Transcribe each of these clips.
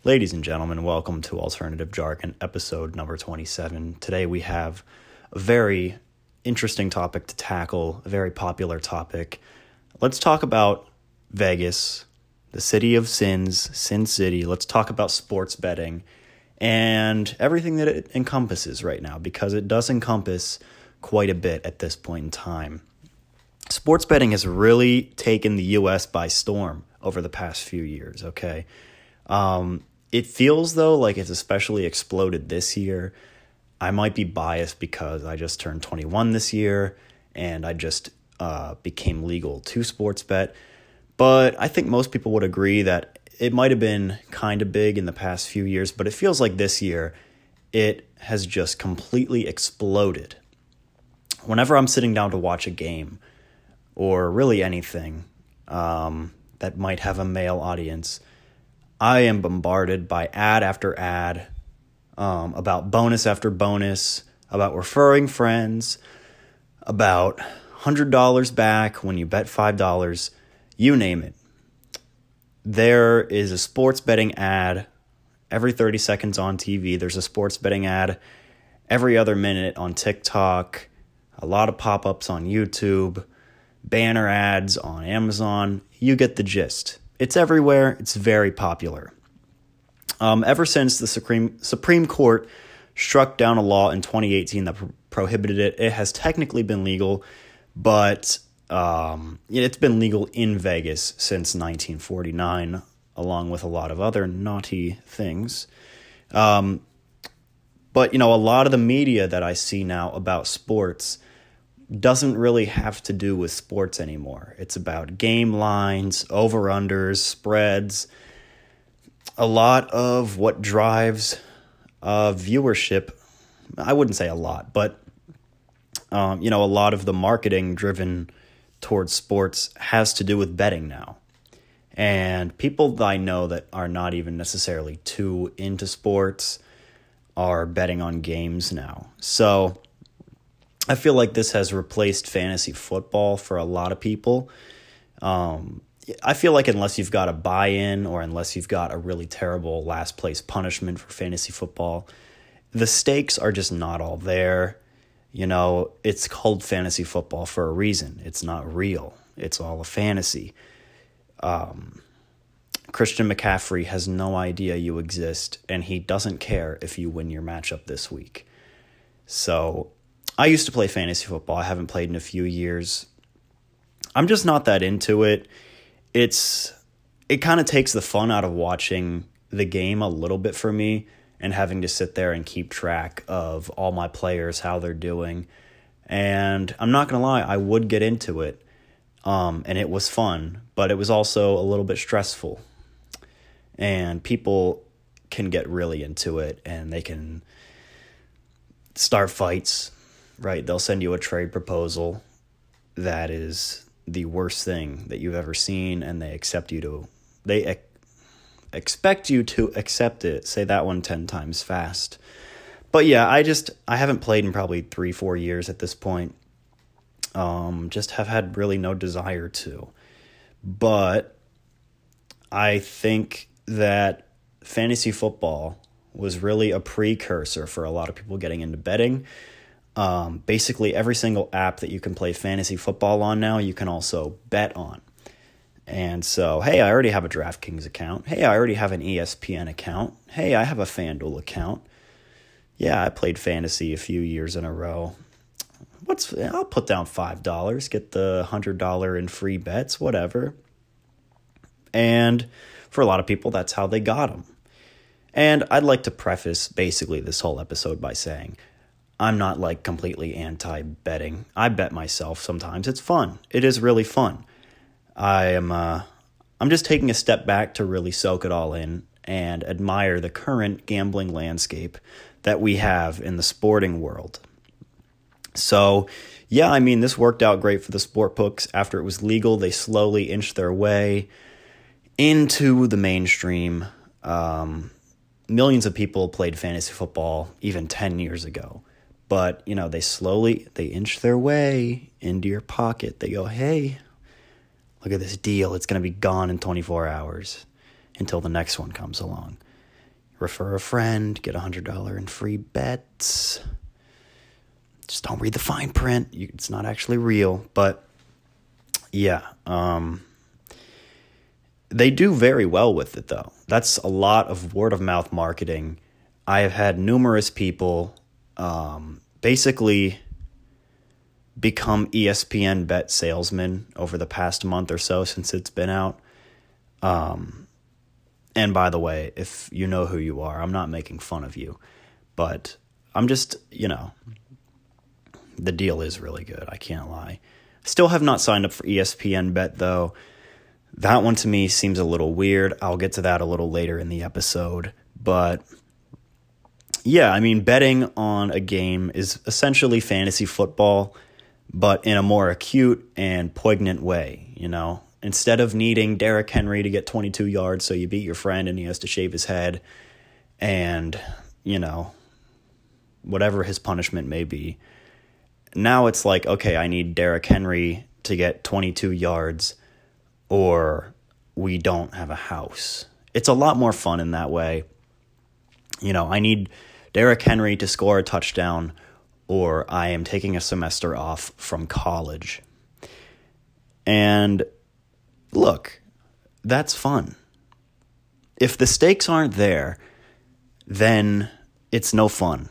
Ladies and gentlemen, welcome to Alternative Jargon, episode number 27. Today we have a very interesting topic to tackle, a very popular topic. Let's talk about Vegas, the city of sins, Sin City. Let's talk about sports betting and everything that it encompasses right now, because it does encompass quite a bit at this point in time. Sports betting has really taken the U.S. by storm over the past few years, okay? It feels, though, like it's especially exploded this year. I might be biased because I just turned 21 this year, and I just became legal to sports bet. But I think most people would agree that it might have been kind of big in the past few years, but it feels like this year it has just completely exploded. Whenever I'm sitting down to watch a game, or really anything that might have a male audience, I am bombarded by ad after ad about bonus after bonus, about referring friends, about $100 back when you bet $5, you name it. There is a sports betting ad every 30 seconds on TV. There's a sports betting ad every other minute on TikTok, a lot of pop-ups on YouTube, banner ads on Amazon. You get the gist. It's everywhere. It's very popular. Ever since the Supreme Court struck down a law in 2018 that prohibited it, it has technically been legal, but it's been legal in Vegas since 1949, along with a lot of other naughty things. But, a lot of the media that I see now about sports doesn't really have to do with sports anymore. It's about game lines, over-unders, spreads, a lot of what drives viewership. I wouldn't say a lot, but, a lot of the marketing driven towards sports has to do with betting now. And people that I know that are not even necessarily too into sports are betting on games now. So I feel like this has replaced fantasy football for a lot of people. I feel like unless you've got a buy-in or unless you've got a really terrible last place punishment for fantasy football, the stakes are just not all there. It's called fantasy football for a reason. It's not real. It's all a fantasy. Christian McCaffrey has no idea you exist, and he doesn't care if you win your matchup this week. So I used to play fantasy football. I haven't played in a few years. I'm just not that into it. It kind of takes the fun out of watching the game a little bit for me and having to sit there and keep track of all my players, how they're doing. And I'm not going to lie, I would get into it. And it was fun, but it was also a little bit stressful. And people can get really into it and they can start fights. Right, they'll send you a trade proposal that is the worst thing that you've ever seen, and they expect you to accept it. Say that one 10 times fast. But yeah, I haven't played in probably 3-4 years at this point. Just have had really no desire to. But I think that fantasy football was really a precursor for a lot of people getting into betting. Basically every single app that you can play fantasy football on now, you can also bet on. And so, hey, I already have a DraftKings account. Hey, I already have an ESPN account. Hey, I have a FanDuel account. Yeah, I played fantasy a few years in a row. I'll put down $5, get the $100 in free bets, whatever. And for a lot of people, that's how they got them. And I'd like to preface basically this whole episode by saying, I'm not like completely anti-betting. I bet myself sometimes. It's fun. It is really fun. I'm just taking a step back to really soak it all in and admire the current gambling landscape that we have in the sporting world. So, yeah, this worked out great for the sportbooks. After it was legal, they slowly inched their way into the mainstream. Millions of people played fantasy football even 10 years ago. But, they inch their way into your pocket. They go, hey, look at this deal. It's going to be gone in 24 hours until the next one comes along. refer a friend, get $100 in free bets. Just don't read the fine print. It's not actually real, but yeah. They do very well with it, though. That's a lot of word-of-mouth marketing. I have had numerous people basically become ESPN bet salesmen over the past month or so since it's been out. And by the way, if you know who you are, I'm not making fun of you, but I'm just, the deal is really good. I can't lie. Still have not signed up for ESPN Bet, though. That one to me seems a little weird. I'll get to that a little later in the episode. But yeah, I mean, betting on a game is essentially fantasy football, but in a more acute and poignant way, Instead of needing Derrick Henry to get 22 yards so you beat your friend and he has to shave his head and, whatever his punishment may be. Now it's like, okay, I need Derrick Henry to get 22 yards or we don't have a house. It's a lot more fun in that way. I need Derrick Henry to score a touchdown or I am taking a semester off from college. And look, that's fun. If the stakes aren't there, then it's no fun.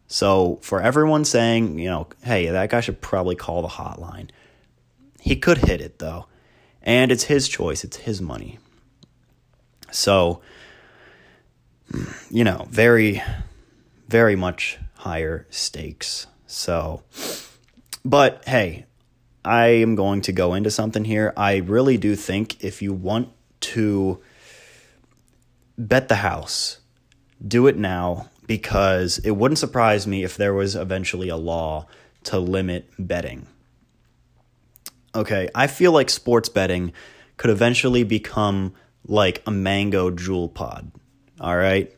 So for everyone saying, hey, that guy should probably call the hotline. He could hit it, though. And it's his choice. It's his money. So, very, very much higher stakes. So, but hey, I am going to go into something here. I really do think if you want to bet the house, do it now, because it wouldn't surprise me if there was eventually a law to limit betting. Okay, I feel like sports betting could eventually become like a mango jewel pod, all right?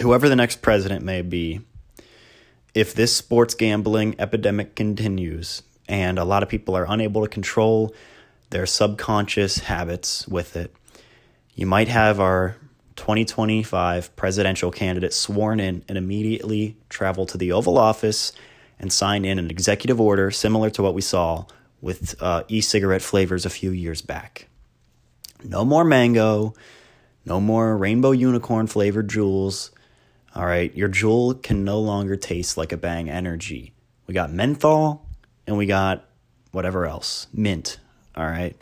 Whoever the next president may be, if this sports gambling epidemic continues and a lot of people are unable to control their subconscious habits with it, you might have our 2025 presidential candidate sworn in and immediately travel to the Oval Office and sign in an executive order similar to what we saw with e-cigarette flavors a few years back. No more mango, no more rainbow unicorn flavored Juuls. All right, your Juul can no longer taste like a Bang Energy. We got menthol and we got whatever else, mint. All right.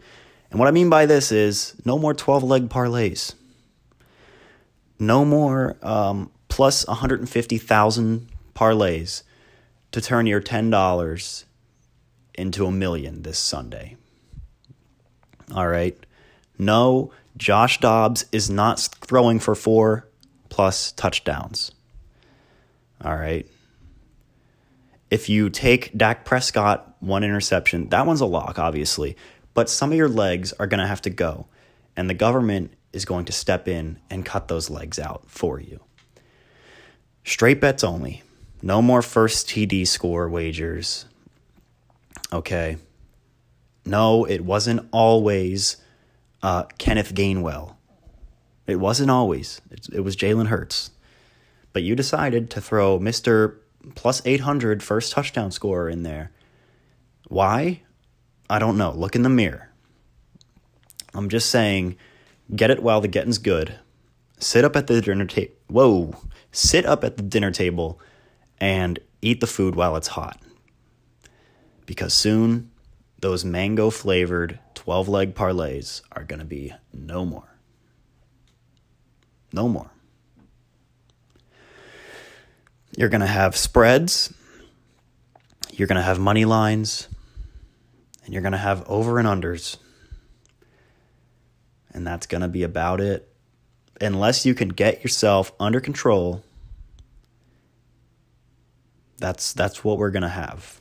And what I mean by this is no more 12-leg parlays. No more plus 150,000 parlays to turn your $10 into $1 million this Sunday. All right. No, Josh Dobbs is not throwing for 4+ touchdowns. All right. If you take Dak Prescott, 1 interception, that one's a lock, obviously. But some of your legs are going to have to go. And the government is going to step in and cut those legs out for you. Straight bets only. No more first TD score wagers. Okay. No, it wasn't always Kenneth Gainwell. It wasn't always. It was Jalen Hurts. But you decided to throw Mr. plus 800 first touchdown scorer in there. Why? I don't know. Look in the mirror. I'm just saying, get it while the getting's good. Sit up at the dinner table. Sit up at the dinner table and eat the food while it's hot. Because soon, those mango-flavored 12-leg parlays are going to be no more. No more. You're going to have spreads. You're going to have money lines. And you're going to have over and unders. And that's going to be about it. Unless you can get yourself under control, that's what we're going to have.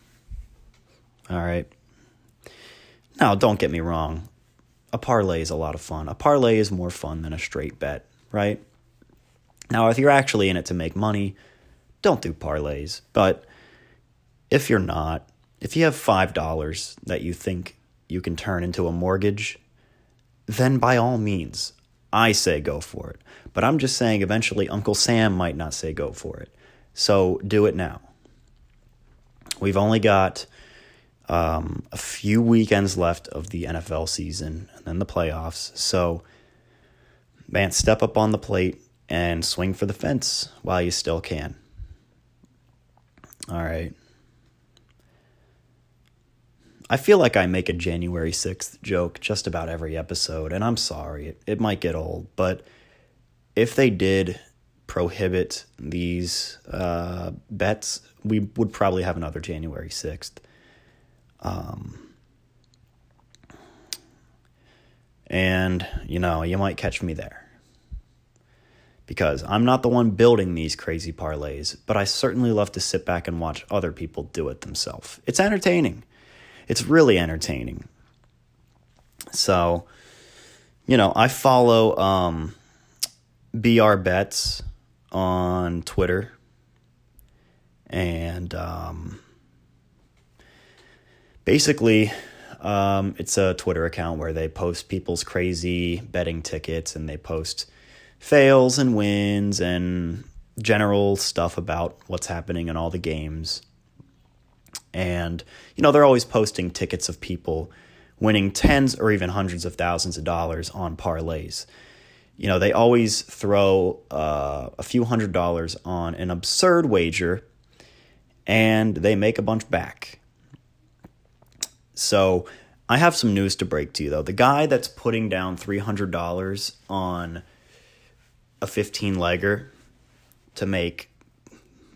All right. Now, don't get me wrong. A parlay is a lot of fun. A parlay is more fun than a straight bet, right? Now, if you're actually in it to make money, don't do parlays. But if you're not, if you have $5 that you think you can turn into a mortgage, then by all means, I say go for it. But I'm just saying eventually Uncle Sam might not say go for it. So do it now. We've only got a few weekends left of the NFL season and then the playoffs. So, man, step up on the plate and swing for the fence while you still can. All right. I feel like I make a January 6th joke just about every episode, and I'm sorry. It might get old, but if they did prohibit these bets, we would probably have another January 6th. And, you might catch me there. Because I'm not the one building these crazy parlays, but I certainly love to sit back and watch other people do it themselves. It's entertaining. It's really entertaining. So, I follow BR Bets on Twitter. And basically, it's a Twitter account where they post people's crazy betting tickets, and they post fails and wins and general stuff about what's happening in all the games. And, they're always posting tickets of people winning tens or even hundreds of thousands of dollars on parlays. They always throw a few $100s on an absurd wager, and they make a bunch back. So I have some news to break to you, though. The guy that's putting down $300 on a 15-legger to make,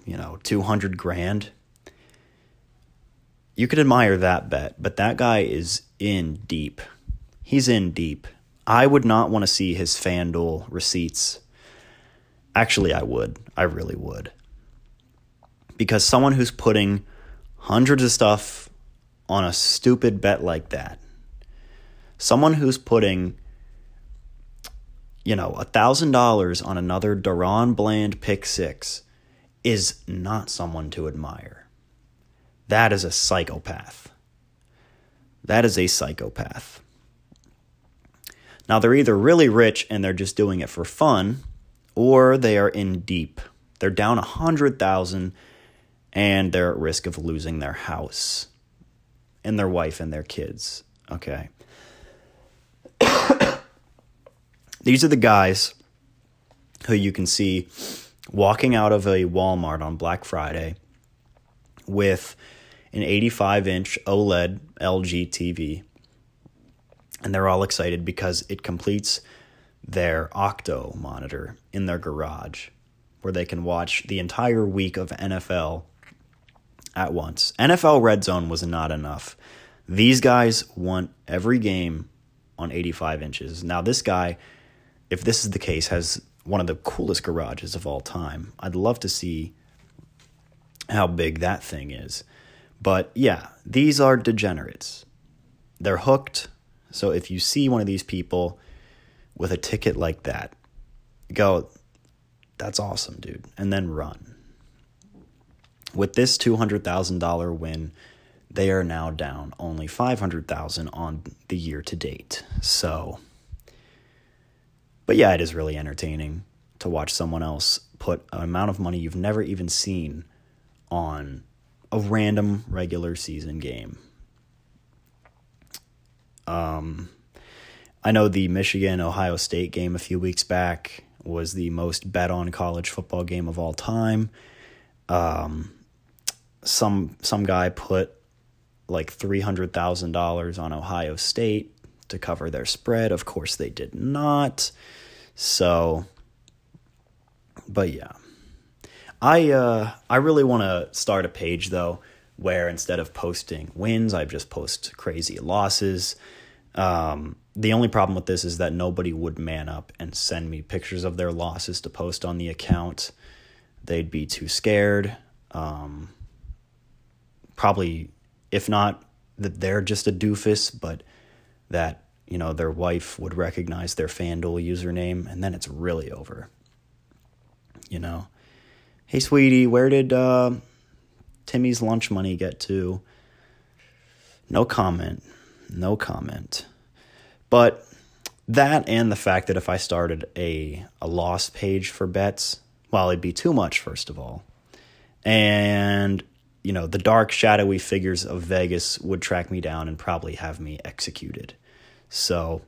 $200,000, you could admire that bet, but that guy is in deep. He's in deep. I would not want to see his FanDuel receipts. Actually, I would. I really would. Because someone who's putting hundreds of stuff on a stupid bet like that, someone who's putting, $1,000 on another Deron Bland pick six is not someone to admire. That is a psychopath. That is a psychopath. Now, they're either really rich and they're just doing it for fun, or they are in deep. They're down $100,000 and they're at risk of losing their house and their wife and their kids. Okay. These are the guys who you can see walking out of a Walmart on Black Friday with an 85-inch OLED LG TV. And they're all excited because it completes their Octo monitor in their garage, where they can watch the entire week of NFL at once. NFL Red Zone was not enough. These guys want every game on 85 inches. Now, this guy, if this is the case, has one of the coolest garages of all time. I'd love to see how big that thing is. But yeah, these are degenerates. They're hooked. So if you see one of these people with a ticket like that, go, that's awesome, dude, and then run. With this $200,000 win, they are now down only $500,000 on the year to date. So, but yeah, it is really entertaining to watch someone else put an amount of money you've never even seen on a random regular season game. I know the Michigan-Ohio State game a few weeks back was the most bet on college football game of all time. Some guy put like $300,000 on Ohio State to cover their spread. Of course, they did not. So, but yeah. I really want to start a page, though, where instead of posting wins, I just post crazy losses. The only problem with this is that nobody would man up and send me pictures of their losses to post on the account. They'd be too scared. Probably, if not that they're just a doofus, but that, their wife would recognize their FanDuel username, and then it's really over. Hey, sweetie, where did Timmy's lunch money get to? No comment. But That and the fact that if I started a loss page for bets, well, it'd be too much, first of all. And, the dark, shadowy figures of Vegas would track me down and probably have me executed. So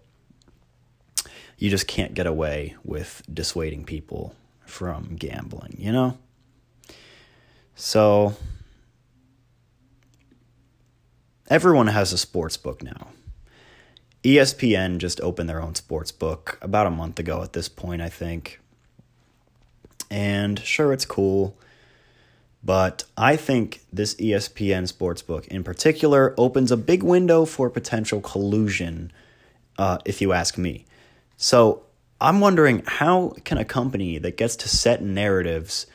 you just can't get away with dissuading people from gambling, So everyone has a sports book now. ESPN just opened their own sports book about a month ago at this point, I think. And sure, it's cool. But I think this ESPN sportsbook in particular opens a big window for potential collusion, if you ask me. So I'm wondering, how can a company that gets to set narratives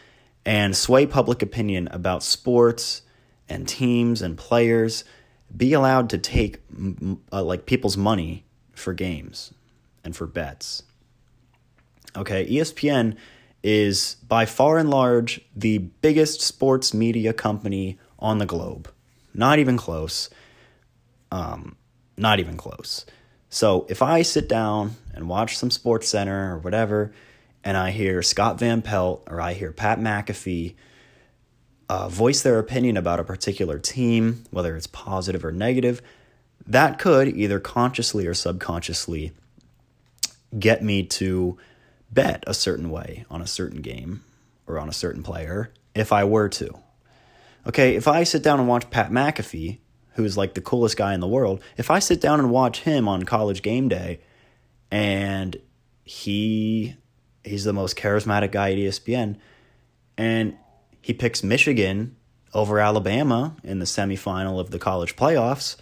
and sway public opinion about sports and teams and players be allowed to take people's money for games and for bets? Okay, ESPN is by far and large the biggest sports media company on the globe. Not even close. Not even close. So if I sit down and watch some Sports Center or whatever, and I hear Scott Van Pelt or I hear Pat McAfee voice their opinion about a particular team, whether it's positive or negative, that could either consciously or subconsciously get me to bet a certain way on a certain game or on a certain player if I were to. Okay, if I sit down and watch Pat McAfee, who's like the coolest guy in the world, if I sit down and watch him on College Game Day and he's the most charismatic guy at ESPN, and he picks Michigan over Alabama in the semifinal of the college playoffs,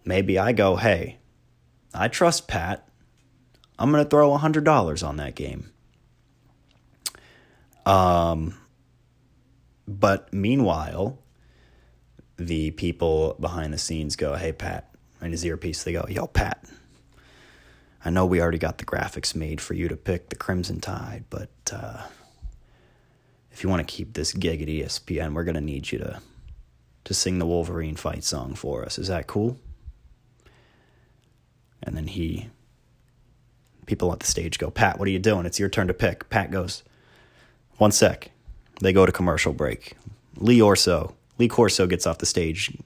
maybe I go, hey, I trust Pat. I'm going to throw $100 on that game. But meanwhile, the people behind the scenes go, hey, Pat, in his earpiece, they go, yo, Pat, I know we already got the graphics made for you to pick the Crimson Tide, but if you want to keep this gig at ESPN, we're going to need you to sing the Wolverine fight song for us. Is that cool? And then people at the stage go, Pat, what are you doing? It's your turn to pick. Pat goes, 1 sec. They go to commercial break. Lee Corso gets off the stage,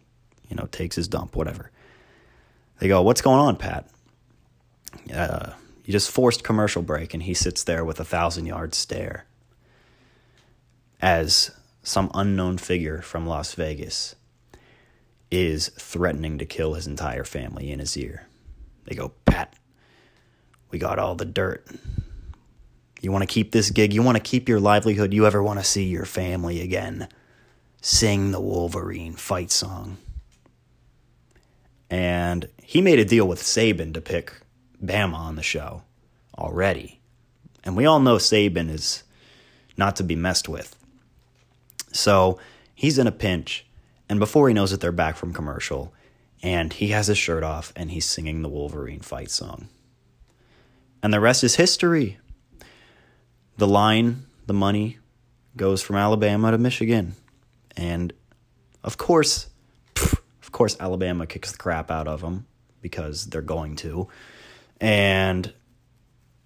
takes his dump, whatever. They go, what's going on, Pat? You just forced commercial break, and he sits there with a 1,000-yard stare as some unknown figure from Las Vegas is threatening to kill his entire family in his ear. They go, Pat, we got all the dirt. You want to keep this gig? You want to keep your livelihood? You ever want to see your family again? Sing the Wolverine fight song. And he made a deal with Saban to pick Bama on the show already. And we all know Saban is not to be messed with. So he's in a pinch. And before he knows it, they're back from commercial. And he has his shirt off and he's singing the Wolverine fight song. And the rest is history. The money goes from Alabama to Michigan. And of course Alabama kicks the crap out of them because they're going to. And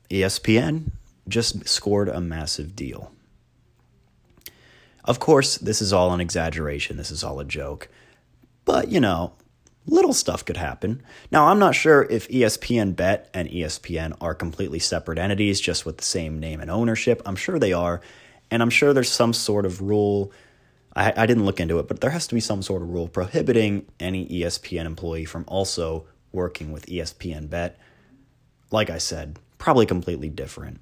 ESPN just scored a massive deal. Of course, this is all an exaggeration. This is all a joke. But, little stuff could happen. Now, I'm not sure if ESPN Bet and ESPN are completely separate entities, just with the same name and ownership. I'm sure they are. And I'm sure there's some sort of rule. I didn't look into it, but there has to be some sort of rule prohibiting any ESPN employee from also working with ESPN Bet. Like I said, probably completely different.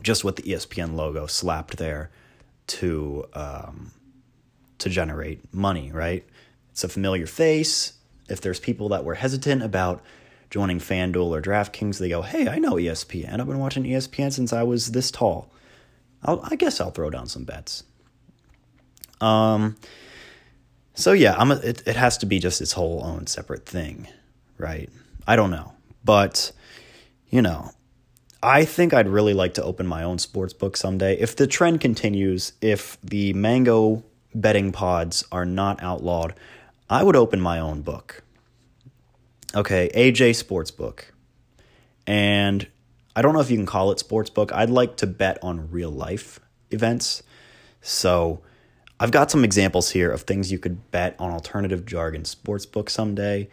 Just with the ESPN logo slapped there to generate money, right? It's a familiar face. If there's people that were hesitant about joining FanDuel or DraftKings, they go, hey, I know ESPN. I've been watching ESPN since I was this tall. I guess I'll throw down some bets. So yeah, it has to be just its whole own separate thing, right? I don't know. But, I think I'd really like to open my own sports book someday. If the trend continues, if the mango betting pods are not outlawed, I would open my own book. Okay, AJ Sportsbook. And I don't know if you can call it sportsbook. I'd like to bet on real life events. So I've got some examples here of things you could bet on alternative jargon sportsbook someday.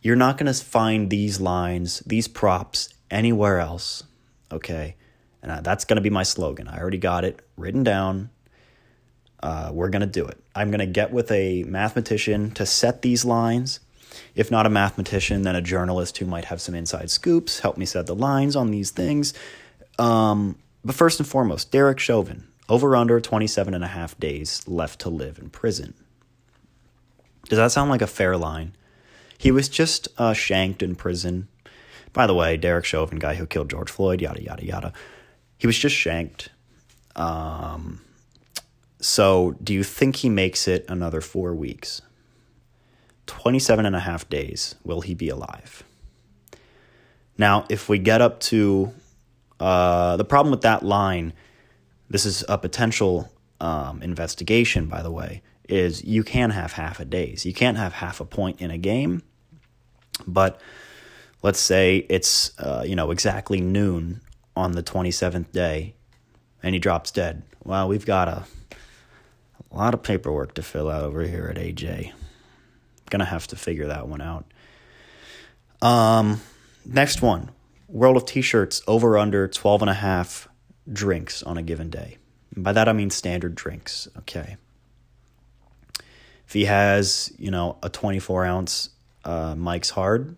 You're not going to find these lines, these props anywhere else, okay? And that's going to be my slogan. I already got it written down. We're going to do it. I'm going to get with a mathematician to set these lines. If not a mathematician, then a journalist who might have some inside scoops, help me set the lines on these things. But first and foremost, Derek Chauvin, over under 27 and a half days left to live in prison. Does that sound like a fair line? He was just shanked in prison. By the way, Derek Chauvin, guy who killed George Floyd, yada, yada, yada. He was just shanked. So do you think he makes it another 4 weeks? 27 and a half days, will he be alive? Now, if we get up to the problem with that line, this is a potential investigation, by the way, is you can have half a days. You can't have half a point in a game, but let's say it's exactly noon on the 27th day and he drops dead. Well, we've got a lot of paperwork to fill out over here at AJ. Gonna have to figure that one out. Next one, World of T-shirts, over under 12 and a half drinks on a given day. And by that I mean standard drinks, okay? If he has, a 24-ounce Mike's Hard,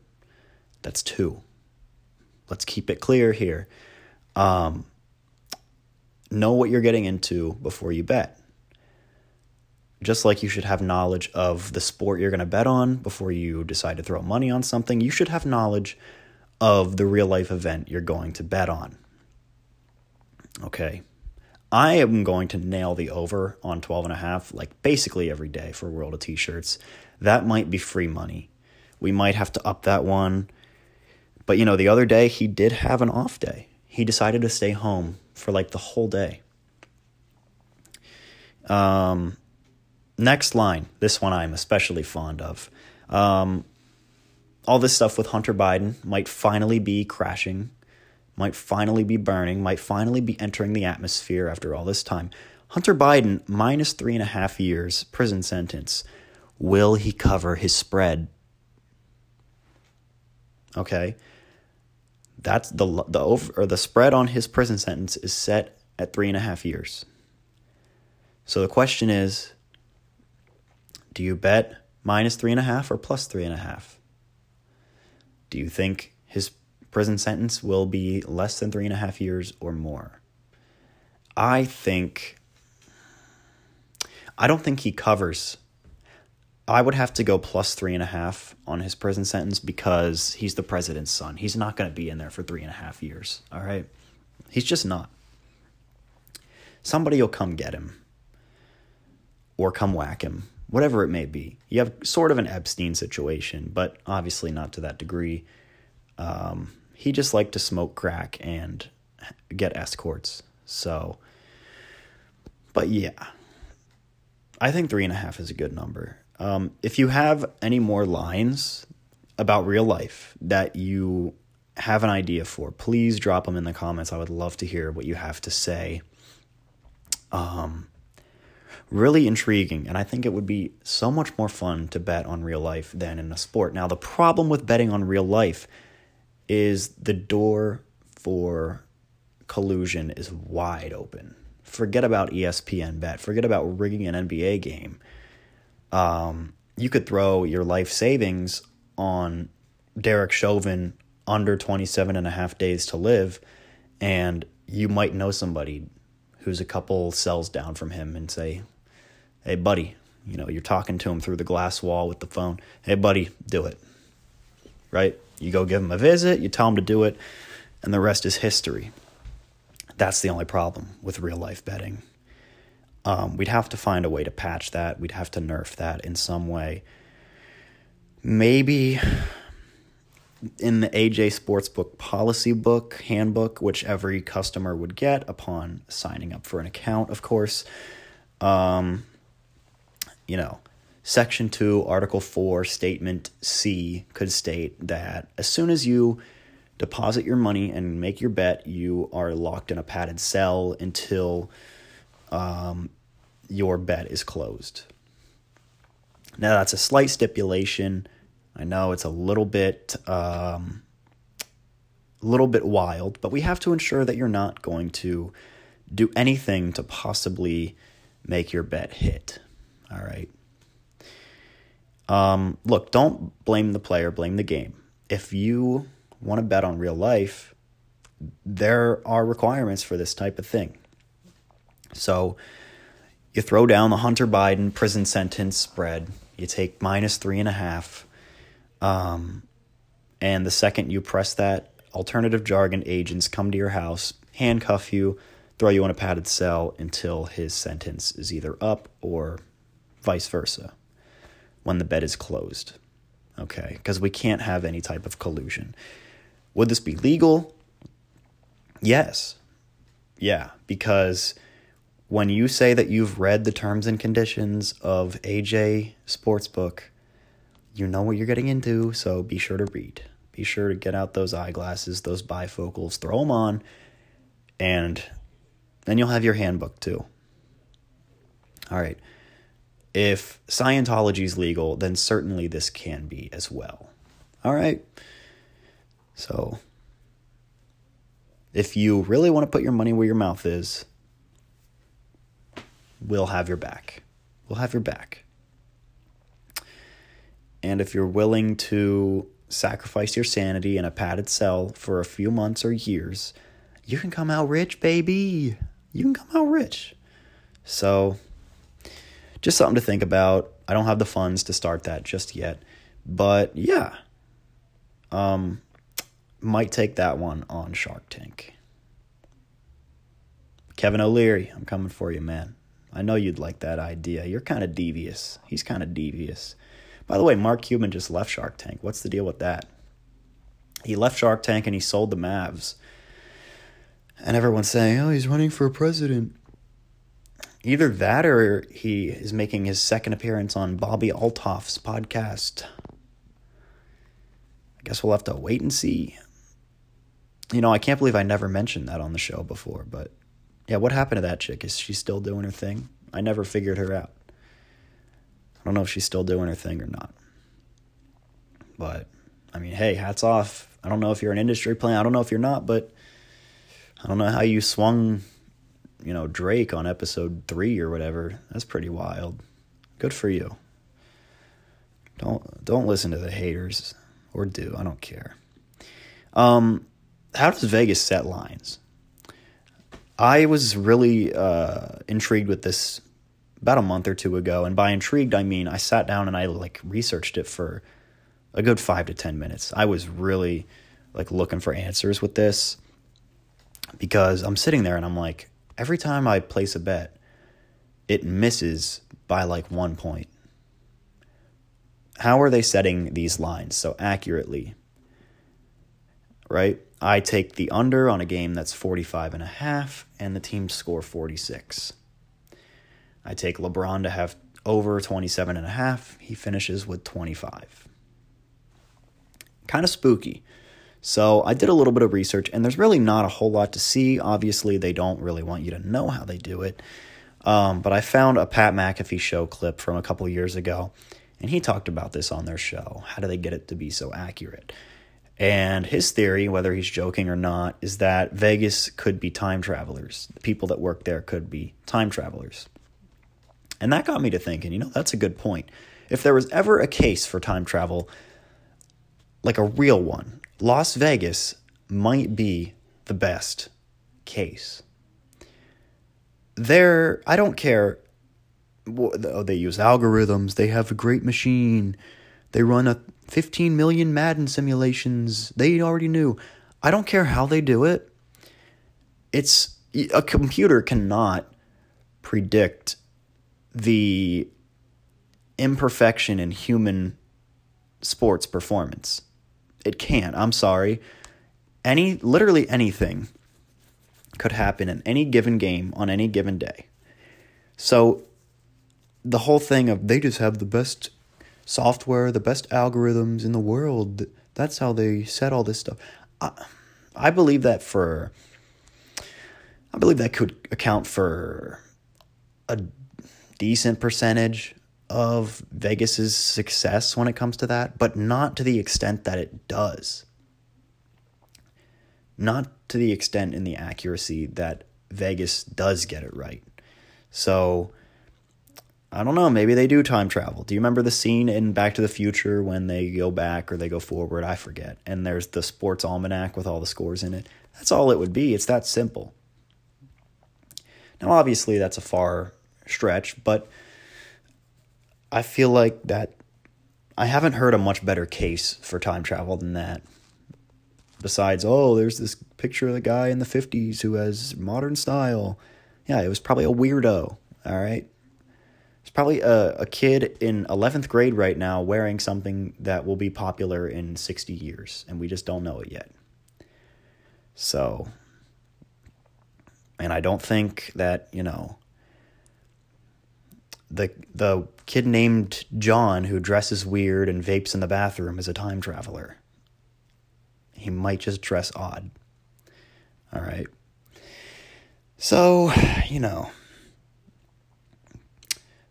that's 2. Let's keep it clear here. Know what you're getting into before you bet. Just like you should have knowledge of the sport you're going to bet on before you decide to throw money on something, you should have knowledge of the real-life event you're going to bet on. Okay. I am going to nail the over on 12 and a half, like basically every day for World of T-shirts. That might be free money. We might have to up that one. But, the other day he did have an off day. He decided to stay home for like the whole day. Next line, this one I'm especially fond of. All this stuff with Hunter Biden might finally be crashing, might finally be burning, might finally be entering the atmosphere after all this time. Hunter Biden, minus 3.5 years prison sentence. Will he cover his spread? Okay. That's the spread on his prison sentence is set at 3.5 years. So the question is, do you bet minus 3.5 or plus 3.5? Do you think his prison sentence will be less than 3.5 years or more? I don't think he covers. I would have to go plus 3.5 on his prison sentence because he's the president's son. He's not going to be in there for 3.5 years. All right. He's just not. Somebody will come get him or come whack him. Whatever it may be. You have sort of an Epstein situation, but obviously not to that degree. He just liked to smoke crack and get escorts. So, but yeah, I think 3.5 is a good number. If you have any more lines about real life that you have an idea for, please drop them in the comments. I would love to hear what you have to say. Really intriguing, and I think it would be so much more fun to bet on real life than in a sport. Now, the problem with betting on real life is the door for collusion is wide open. Forget about ESPN Bet. Forget about rigging an NBA game. You could throw your life savings on Derek Chauvin under 27 and a half days to live, and you might know somebody who's a couple cells down from him and say, hey, buddy, you're talking to him through the glass wall with the phone. Hey, buddy, do it. Right? You go give him a visit, you tell him to do it, and the rest is history. That's the only problem with real life betting. We'd have to find a way to patch that. We'd have to nerf that in some way. Maybe in the AJ Sportsbook policy book, handbook, which every customer would get upon signing up for an account, of course. Section 2, Article 4, Statement C could state that as soon as you deposit your money and make your bet, you are locked in a padded cell until your bet is closed. Now, that's a slight stipulation. I know it's a little bit wild, but we have to ensure that you're not going to do anything to possibly make your bet hit. All right. Look, don't blame the player, blame the game. If you want to bet on real life, there are requirements for this type of thing. So you throw down the Hunter Biden prison sentence spread. You take -3.5. And the second you press that, alternative jargon agents come to your house, handcuff you, throw you in a padded cell until his sentence is either up or vice versa when the bet is closed. Okay, because we can't have any type of collusion. Would this be legal? Yes. Yeah, because when you say that you've read the terms and conditions of AJ Sportsbook, you know what you're getting into, so be sure to read. Be sure to get out those eyeglasses, those bifocals, throw them on, and then you'll have your handbook too. All right. If Scientology is legal, then certainly this can be as well. All right. So if you really want to put your money where your mouth is, we'll have your back. We'll have your back. And if you're willing to sacrifice your sanity in a padded cell for a few months or years, you can come out rich, baby. You can come out rich. So just something to think about. I don't have the funds to start that just yet. But yeah, might take that one on Shark Tank. Kevin O'Leary, I'm coming for you, man. I know you'd like that idea. You're kind of devious. He's kind of devious. By the way, Mark Cuban just left Shark Tank. What's the deal with that? He left Shark Tank and he sold the Mavs. And everyone's saying, oh, he's running for president. Either that or he is making his second appearance on Bobby Altoff's podcast. I guess we'll have to wait and see. You know, I can't believe I never mentioned that on the show before, but yeah, what happened to that chick? Is she still doing her thing? I never figured her out. I don't know if she's still doing her thing or not. But, I mean, hey, hats off. I don't know if you're an industry player. I don't know if you're not, but I don't know how you swung, Drake on episode 3 or whatever. That's pretty wild. Good for you. Don't listen to the haters, or do. I don't care. How does Vegas set lines? I was really intrigued with this about a month or two ago, and by intrigued I mean I sat down and I researched it for a good 5 to 10 minutes. I was really looking for answers with this, because I'm sitting there and I'm like, every time I place a bet, it misses by 1 point. How are they setting these lines so accurately? Right? I take the under on a game that's 45.5 and the team score 46. I take LeBron to have over 27.5. He finishes with 25. Kind of spooky. So I did a little bit of research, and there's really not a whole lot to see. Obviously, they don't really want you to know how they do it. But I found a Pat McAfee show clip from a couple years ago, and he talked about this on their show. How do they get it to be so accurate? And his theory, whether he's joking or not, is that Vegas could be time travelers. The people that work there could be time travelers. And that got me to thinking, that's a good point. If there was ever a case for time travel, like a real one, Las Vegas might be the best case. I don't care. They use algorithms. They have a great machine. They run 15 million Madden simulations. They already knew. I don't care how they do it. A computer cannot predict the imperfection in human sports performance. It can't. I'm sorry. Literally anything could happen in any given game on any given day. So the whole thing of they just have the best software, the best algorithms in the world, that's how they set all this stuff. I believe that could account for a decent percentage of Vegas's success when it comes to that, but not to the extent that it does. Not to the extent in the accuracy that Vegas does get it right. So, I don't know, maybe they do time travel. Do you remember the scene in Back to the Future when they go back or they go forward? I forget. And there's the sports almanac with all the scores in it. That's all it would be. It's that simple. Now, obviously, that's a far stretch, but I feel like that I haven't heard a much better case for time travel than that. Besides, there's this picture of the guy in the 50s who has modern style. Yeah, it was probably a weirdo, all right? It's probably a kid in 11th grade right now wearing something that will be popular in 60 years, and we just don't know it yet. So, and I don't think that, the kid named John who dresses weird and vapes in the bathroom is a time traveler. He might just dress odd. All right. So,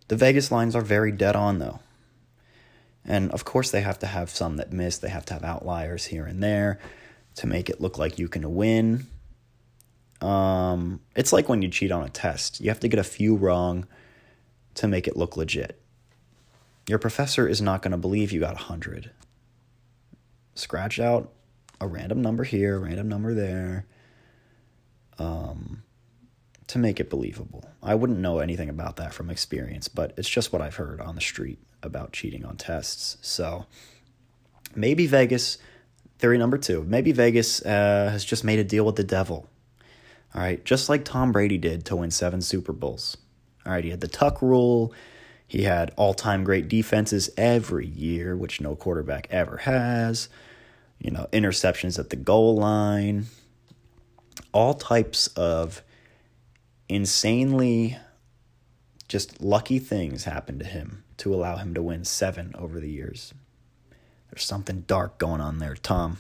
the Vegas lines are very dead on, though. And, of course, they have to have some that miss. They have to have outliers here and there to make it look like you can win. It's like when you cheat on a test. You have to get a few wrong to make it look legit. Your professor is not going to believe you got 100. Scratch out a random number here, a random number there, to make it believable. I wouldn't know anything about that from experience, but it's just what I've heard on the street about cheating on tests. So maybe Vegas, theory number 2, maybe Vegas has just made a deal with the devil. All right, just like Tom Brady did to win 7 Super Bowls. All right, he had the tuck rule. He had all-time great defenses every year, which no quarterback ever has. Interceptions at the goal line. All types of insanely just lucky things happened to him to allow him to win 7 over the years. There's something dark going on there, Tom.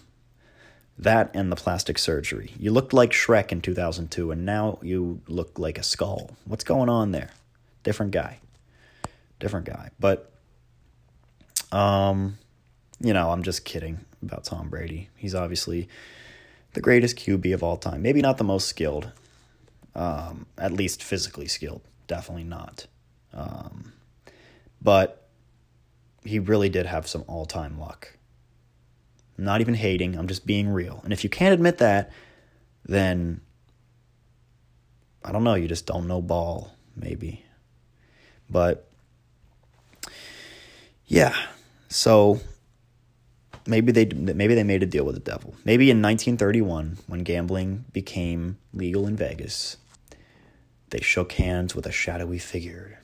That and the plastic surgery. You looked like Shrek in 2002, and now you look like a skull. What's going on there? Different guy. But, I'm just kidding about Tom Brady. He's obviously the greatest QB of all time. Maybe not the most skilled. At least physically skilled. Definitely not. But he really did have some all-time luck. I'm not even hating. I'm just being real. And if you can't admit that, then I don't know. You just don't know ball, maybe. But yeah. So maybe they made a deal with the devil. Maybe in 1931, when gambling became legal in Vegas, they shook hands with a shadowy figure.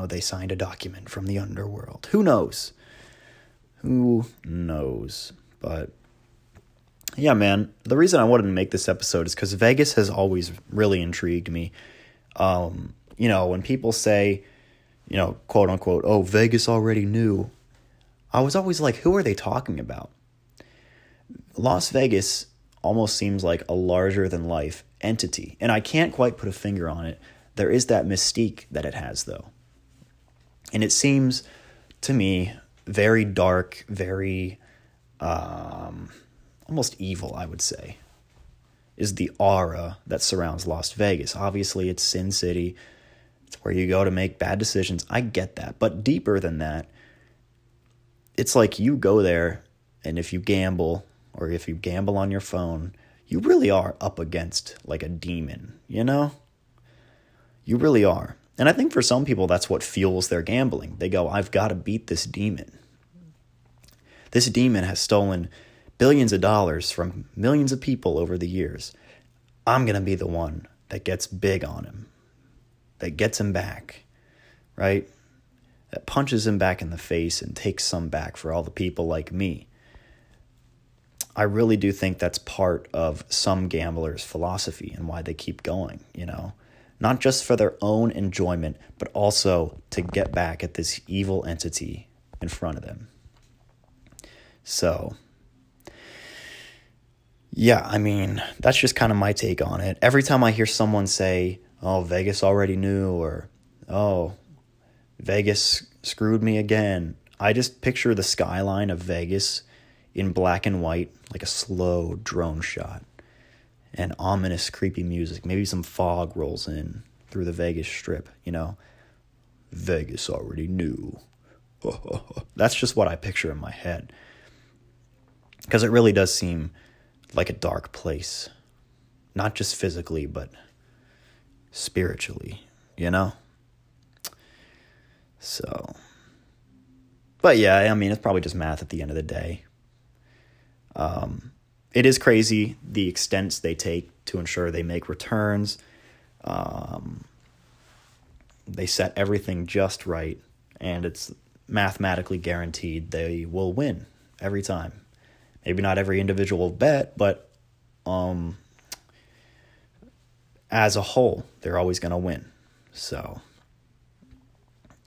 They signed a document from the underworld. Who knows? But yeah, man, the reason I wanted to make this episode is because Vegas has always really intrigued me. When people say, quote unquote, oh, Vegas already knew, I was always like, who are they talking about? Las Vegas almost seems like a larger than life entity, and I can't quite put a finger on it. There is that mystique that it has, though. And it seems to me very dark, very almost evil, I would say, is the aura that surrounds Las Vegas. Obviously, it's Sin City. It's where you go to make bad decisions. I get that. But deeper than that, it's like you go there, and if you gamble, or if you gamble on your phone, you really are up against like a demon, You really are. And I think for some people, that's what fuels their gambling. They go, I've got to beat this demon. This demon has stolen billions of dollars from millions of people over the years. I'm going to be the one that gets big on him, that gets him back, right? That punches him back in the face and takes some back for all the people like me. I really do think that's part of some gamblers' philosophy and why they keep going, Not just for their own enjoyment, but also to get back at this evil entity in front of them. So, Yeah, I mean, that's just kind of my take on it. Every time I hear someone say, oh, Vegas already knew, or, oh, Vegas screwed me again, I just picture the skyline of Vegas in black and white, like a slow drone shot, and ominous, creepy music. Maybe some fog rolls in through the Vegas Strip, Vegas already knew. That's just what I picture in my head. Because it really does seem like a dark place. Not just physically, but spiritually, So, but yeah, I mean, it's probably just math at the end of the day. It is crazy the extents they take to ensure they make returns. They set everything just right, and it's mathematically guaranteed they will win every time. Maybe not every individual bet, but as a whole, they're always going to win. So,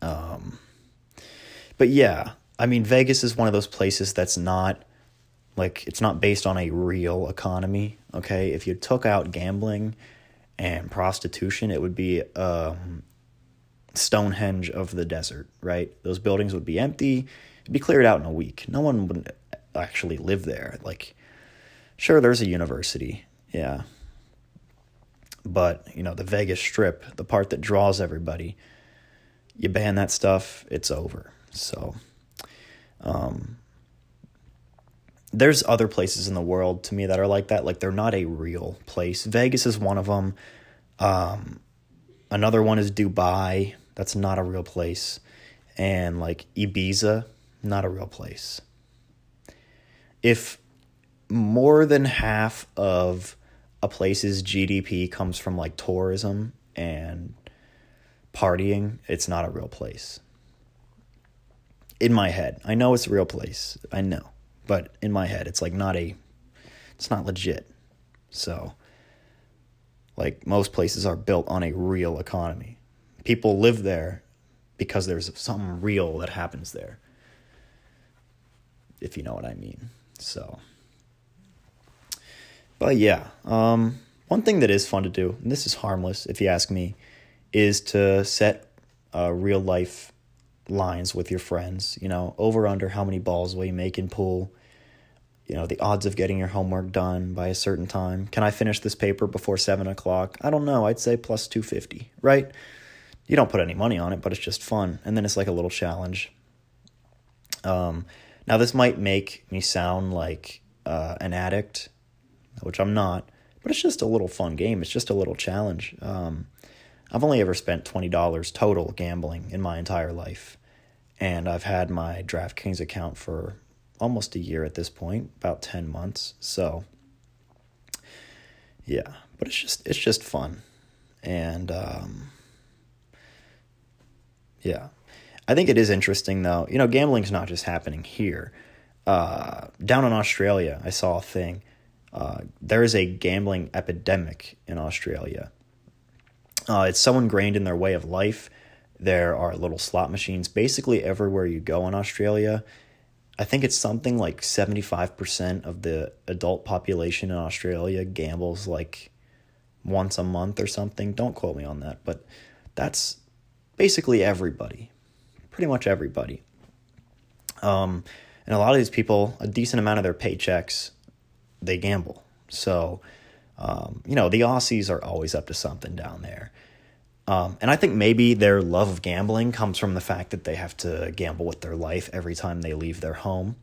but yeah, I mean, Vegas is one of those places that's not, it's not based on a real economy, okay? If you took out gambling and prostitution, it would be Stonehenge of the desert, right? Those buildings would be empty. It'd be cleared out in a week. No one would actually live there. Sure, there's a university, yeah. But, the Vegas Strip, the part that draws everybody, you ban that stuff, it's over. So, there's other places in the world to me that are like that. They're not a real place. Vegas is one of them. Another one is Dubai. That's not a real place. And Ibiza, not a real place. If more than half of a place's GDP comes from tourism and partying, it's not a real place. In my head. I know it's a real place. I know. But in my head, it's it's not legit. So, most places are built on a real economy. People live there because there's something real that happens there. If you know what I mean. So, but yeah, one thing that is fun to do, and this is harmless if you ask me, is to set real life lines with your friends, over under how many balls will you make in pool, the odds of getting your homework done by a certain time. Can I finish this paper before 7:00? I don't know. I'd say plus 250, right? You don't put any money on it, but it's just fun. And then it's like a little challenge. Now this might make me sound like an addict, which I'm not, but it's just a little fun game. It's just a little challenge. I've only ever spent $20 total gambling in my entire life. And I've had my DraftKings account for almost a year at this point, about 10 months. So, yeah, but it's just fun. And, yeah, I think it is interesting though. Gambling's not just happening here. Down in Australia, I saw a thing. There is a gambling epidemic in Australia. It's so ingrained in their way of life. There are little slot machines basically everywhere you go in Australia. I think it's something like 75% of the adult population in Australia gambles once a month or something. Don't quote me on that, but that's basically everybody. Pretty much everybody. And a lot of these people, a decent amount of their paychecks, they gamble. So, the Aussies are always up to something down there. And I think maybe their love of gambling comes from the fact that they have to gamble with their life every time they leave their home.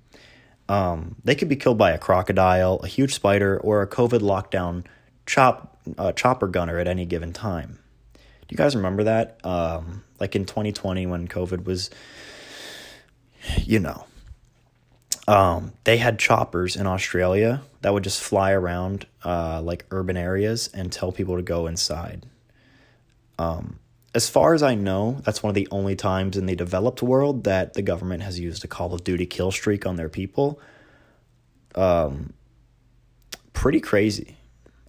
They could be killed by a crocodile, a huge spider, or a COVID lockdown chopper gunner at any given time. Do you guys remember that? In 2020 when COVID was, they had choppers in Australia that would just fly around urban areas and tell people to go inside. As far as I know, that's one of the only times in the developed world that the government has used a Call of Duty kill streak on their people. Pretty crazy.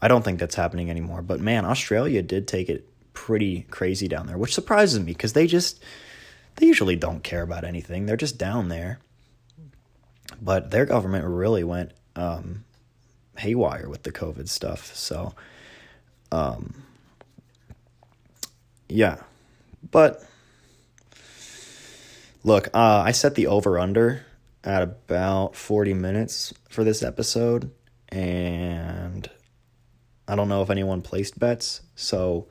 I don't think that's happening anymore. But man, Australia did take it pretty crazy down there, which surprises me because they usually don't care about anything. They're just down there. But their government really went haywire with the COVID stuff. So, yeah. But, look, I set the over-under at about 40 minutes for this episode, and I don't know if anyone placed bets, so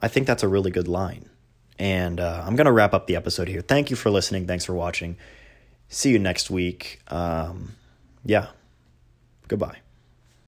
I think that's a really good line. And I'm going to wrap up the episode here. Thank you for listening. Thanks for watching. See you next week. Yeah. Goodbye.